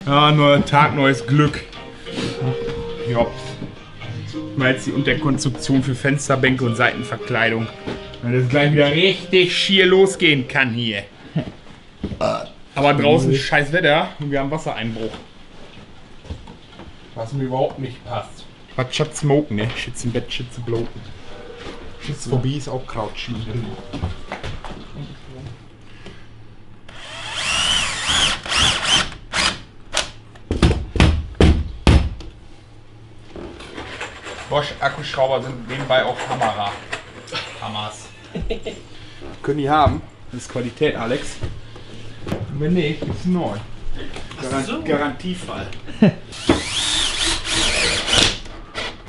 Ja, neuer Tag, neues Glück. Ja. Mal jetzt die Unterkonstruktion für Fensterbänke und Seitenverkleidung. Weil das gleich wieder richtig schier losgehen kann hier. Aber draußen ist scheiß Wetter und wir haben Wassereinbruch. Was mir überhaupt nicht passt. Was Schatz smoken, ne? Shit's im Bett, shit's bloken. Schitzphobie ist auch Krautschienen. Bosch Akkuschrauber sind nebenbei auch Hammers. Können die haben. Das ist Qualität, Alex. Und wenn nicht, ist neu. Garantiefall.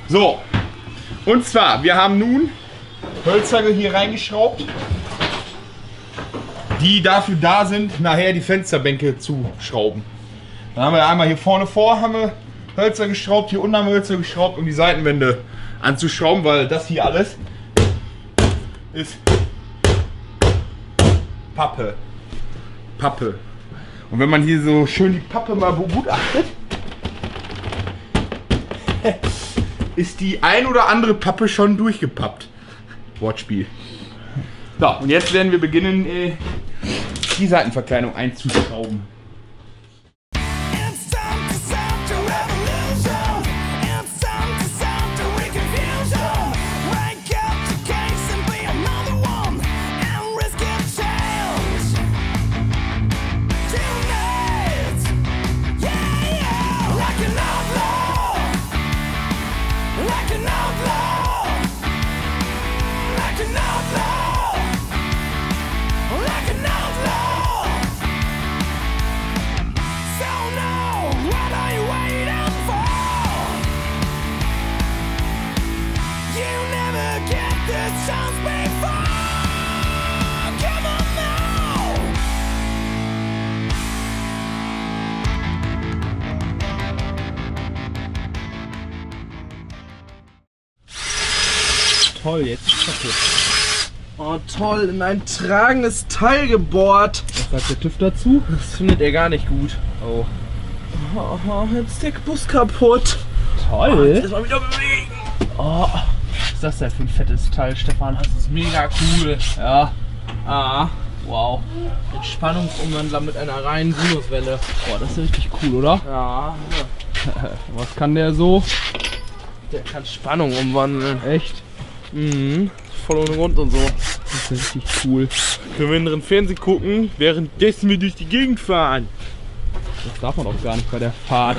So. Und zwar, wir haben nun Hölzer hier reingeschraubt, die dafür da sind, nachher die Fensterbänke zu schrauben. Dann haben wir einmal hier vorne haben wir Hölzer geschraubt, hier unten haben wir Hölzer geschraubt, um die Seitenwände anzuschrauben, weil das hier alles ist Pappe. Und wenn man hier so schön die Pappe mal begutachtet, ist die ein oder andere Pappe schon durchgepappt. Wortspiel. So, und jetzt werden wir beginnen, die Seitenverkleidung einzuschrauben. Toll, jetzt ist kaputt. Oh toll, in ein tragendes Teil gebohrt. Was sagt der TÜV dazu? Das findet er gar nicht gut. Oh. Oh, jetzt ist der Bus kaputt. Toll. Jetzt mal wieder bewegen. Oh. Was ist das denn für ein fettes Teil, Stefan? Das ist mega cool. Ja. Ah. Wow. Entspannungsumwandler mit einer reinen Sinuswelle. Boah, das ist richtig cool, oder? Ja. Was kann der so? Der kann Spannung umwandeln. Echt? Mhm. Voll ohne Grund und so. Das ist richtig cool. Können wir inneren Fernsehen gucken, währenddessen wir durch die Gegend fahren. Das darf man auch gar nicht bei der Fahrt.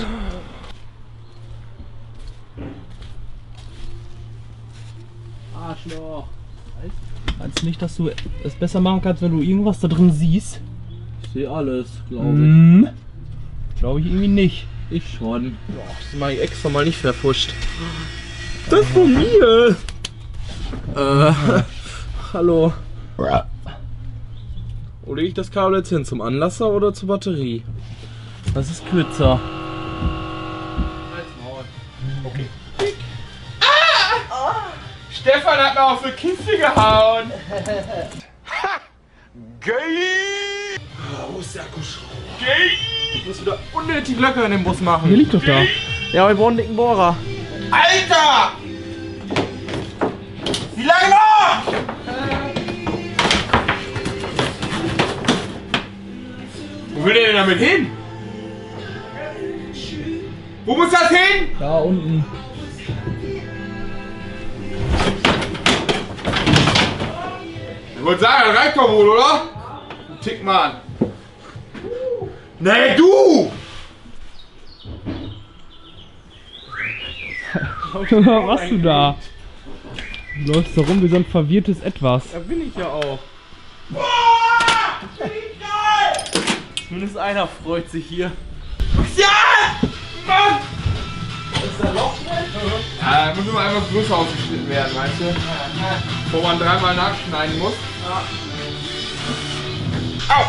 Arschloch. Meinst du nicht, dass du es besser machen kannst, wenn du irgendwas da drin siehst? Ich sehe alles, glaube ich. Glaube ich irgendwie nicht. Ich schon. Boah, das mache ich extra mal nicht verfuscht. Das ist von mir! Hallo. Wo lege ich das Kabel jetzt hin? Zum Anlasser oder zur Batterie? Das ist kürzer. Okay. Ah! Stefan hat mir auf die Kiste gehauen! Ha! Geil! Wo ist der Akkuschrauber? Geil! Ich muss wieder unnötig Löcher in den Bus machen. Der liegt doch da. Ja, wir brauchen einen dicken Bohrer. Alter! Wie lange noch? Wo will der denn damit hin? Wo muss das hin? Da unten. Ich wollte sagen, das reicht doch wohl, oder? Tick mal an. Nee, du! Was machst du da? Du läufst da rum wie so ein verwirrtes Etwas. Da bin ich ja auch. Boah! Das ist geil! Zumindest einer freut sich hier. Ja! Mann! Ist da Loch drin? Ja, muss immer einfach größer ausgeschnitten werden, weißt du? Wo man dreimal nachschneiden muss. Ja. Au!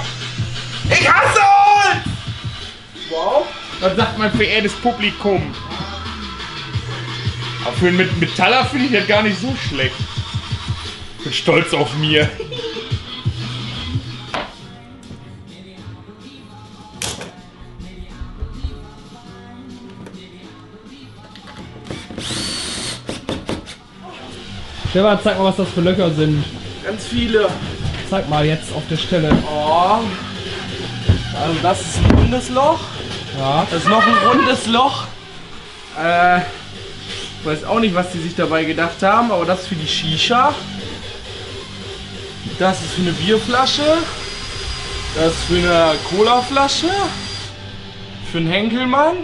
Ich hasse uns! Wow! Was sagt mein verehrtes Publikum? Aber für einen Metaller finde ich das gar nicht so schlecht. Ich bin stolz auf mir. Stefan, zeig mal, was das für Löcher sind. Ganz viele. Zeig mal jetzt auf der Stelle. Oh. Also das ist ein rundes Loch. Ja. Das ist noch ein rundes Loch. Ich weiß auch nicht, was die sich dabei gedacht haben, aber das ist für die Shisha. Das ist für eine Bierflasche. Das ist für eine Colaflasche. Für einen Henkelmann.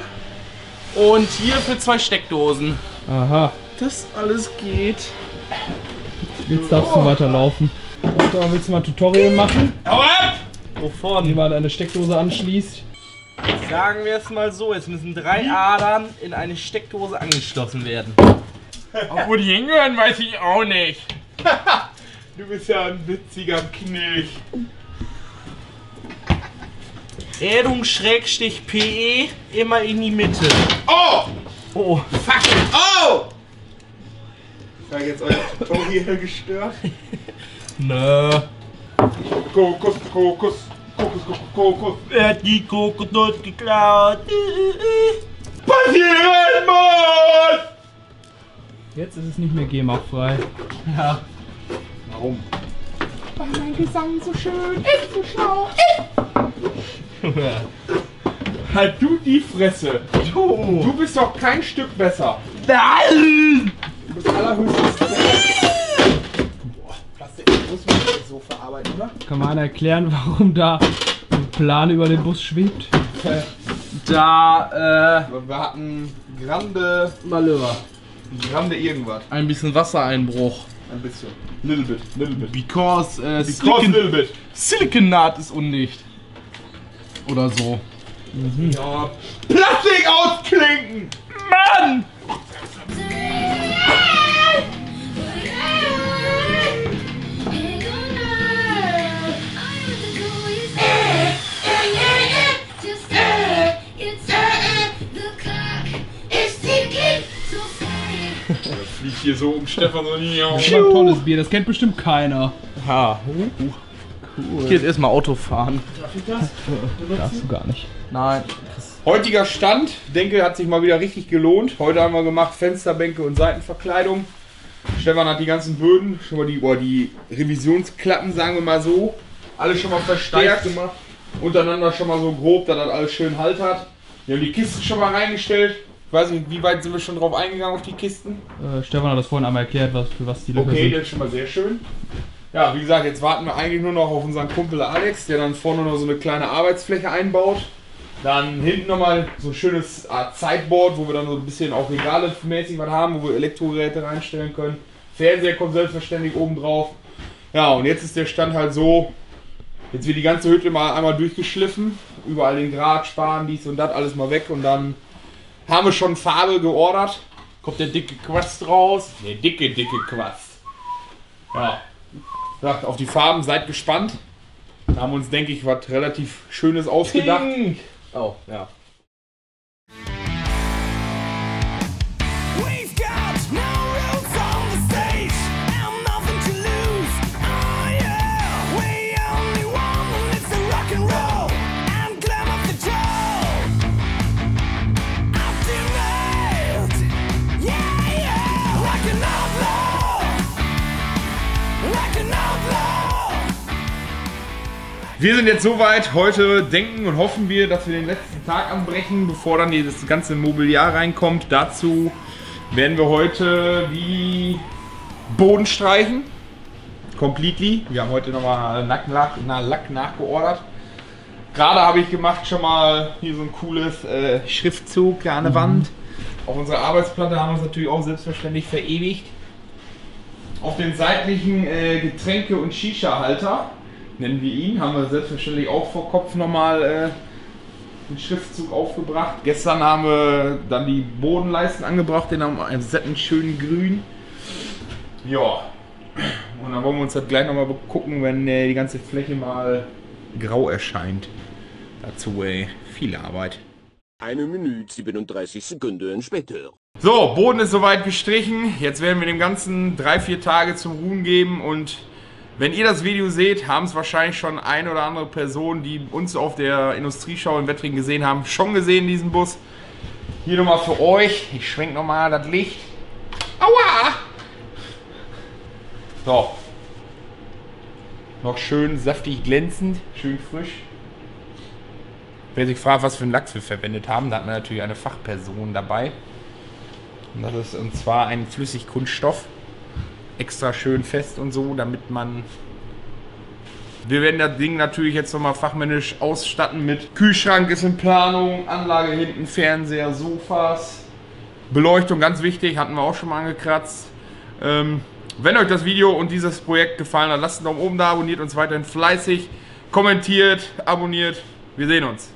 Und hier für 2 Steckdosen. Aha. Das alles geht. Jetzt darfst du weiterlaufen. So, willst du mal ein Tutorial machen? Hau ab! Wovon? Wie man eine Steckdose anschließt. Sagen wir es mal so, es müssen 3 Adern in eine Steckdose angeschlossen werden. Auch wo die hingehören, weiß ich auch nicht. Du bist ja ein witziger Knilch. Erdung-PE immer in die Mitte. Oh! Oh, Fuck! Oh! Ist da jetzt euer Tutorial gestört? nö. Kokos, Kokos, Kokos, Kokos. Wer hat die Kokosnuss geklaut? Passieren muss! Jetzt ist es nicht mehr GEMA-frei. Ja. Warum? Weil mein Gesang so schön ist, so schlau. Halt du die Fresse! Du bist doch kein Stück besser! Nein! Du bist allerhöchstens Boah, Plastik muss man nicht so verarbeiten, oder? Kann man erklären, warum da ein Plan über den Bus schwebt? Da, Wir hatten Grande Malheur. irgendwas. Ein bisschen Wassereinbruch. Ein bisschen. Little bit, little bit. Because, Because little bit. Silikonnaht ist undicht. Oder so. Ja. Plastik ausklinken! Mann! Fliegt hier so um Stefan so nie auf. Das war ein tolles Bier, das kennt bestimmt keiner. Ha. Ich geh jetzt erstmal Auto fahren. Darfst du gar nicht. Nein. Heutiger Stand, denke, hat sich mal wieder richtig gelohnt. Heute haben wir gemacht Fensterbänke und Seitenverkleidung. Stefan hat die ganzen Böden, schon mal die Revisionsklappen, sagen wir mal so, alle schon mal verstärkt gemacht. Untereinander schon mal so grob, dass das alles schön Halt hat. Wir haben die Kisten schon mal reingestellt. Ich weiß nicht, wie weit sind wir schon drauf eingegangen auf die Kisten? Stefan hat das vorhin einmal erklärt, für was die Löcher Okay, sind. das ist schon mal sehr schön. Ja, wie gesagt, jetzt warten wir eigentlich nur noch auf unseren Kumpel Alex, der dann vorne noch so eine kleine Arbeitsfläche einbaut. Dann hinten nochmal so ein schönes Art Sideboard, wo wir dann so ein bisschen auch regale-mäßig was haben, wo wir Elektrogeräte reinstellen können. Fernseher kommt selbstverständlich oben drauf. Ja, und jetzt ist der Stand halt so, jetzt wird die ganze Hütte mal einmal durchgeschliffen, überall den Grat sparen, dies und das, alles mal weg und dann haben wir schon Farbe geordert. Kommt der dicke Quast raus. Der dicke Quast. Ja. Sagt, auf die Farben seid gespannt. Da haben wir uns, denke ich, was relativ Schönes ausgedacht. Pink. Oh, ja. We've got no rules on the stage and nothing to lose. Oh yeah, we only want to live the rock and roll and glam of the job. Optimate, yeah, yeah, like an outlaw, like an outlaw. Wir sind jetzt soweit. Heute denken und hoffen wir, dass wir den letzten Tag anbrechen, bevor dann das ganze Mobiliar reinkommt. Dazu werden wir heute wie Boden streichen. Completely. Wir haben heute nochmal Lack nachgeordert. Gerade habe ich gemacht schon mal hier so ein cooles Schriftzug an der Wand. Auf unserer Arbeitsplatte haben wir es natürlich auch selbstverständlich verewigt. Auf den seitlichen Getränke- und Shisha-Halter, nennen wir ihn, haben wir selbstverständlich auch vor Kopf nochmal den Schriftzug aufgebracht. Gestern haben wir dann die Bodenleisten angebracht, den haben wir einen satten schönen Grün. Ja, und dann wollen wir uns das gleich nochmal gucken, wenn die ganze Fläche mal grau erscheint. Dazu viel Arbeit. 1 Minute 37 Sekunden später. So, Boden ist soweit gestrichen. Jetzt werden wir dem Ganzen 3-4 Tage zum Ruhen geben und wenn ihr das Video seht, haben es wahrscheinlich schon eine oder andere Person, die uns auf der Industrieschau in Wettringen gesehen haben, schon gesehen, diesen Bus. Hier nochmal für euch. Ich schwenke nochmal das Licht. Aua! So. Noch schön saftig glänzend, schön frisch. Wer sich fragt, was für einen Lachs wir verwendet haben, da hat man natürlich eine Fachperson dabei. Und zwar ein Flüssigkunststoff. Extra schön fest und so, damit man... Wir werden das Ding natürlich jetzt nochmal fachmännisch ausstatten mit Kühlschrank ist in Planung, Anlage hinten, Fernseher, Sofas. Beleuchtung, ganz wichtig, hatten wir auch schon mal angekratzt. Wenn euch das Video und dieses Projekt gefallen hat, lasst einen Daumen oben da, abonniert uns weiterhin fleißig, kommentiert, abonniert. Wir sehen uns.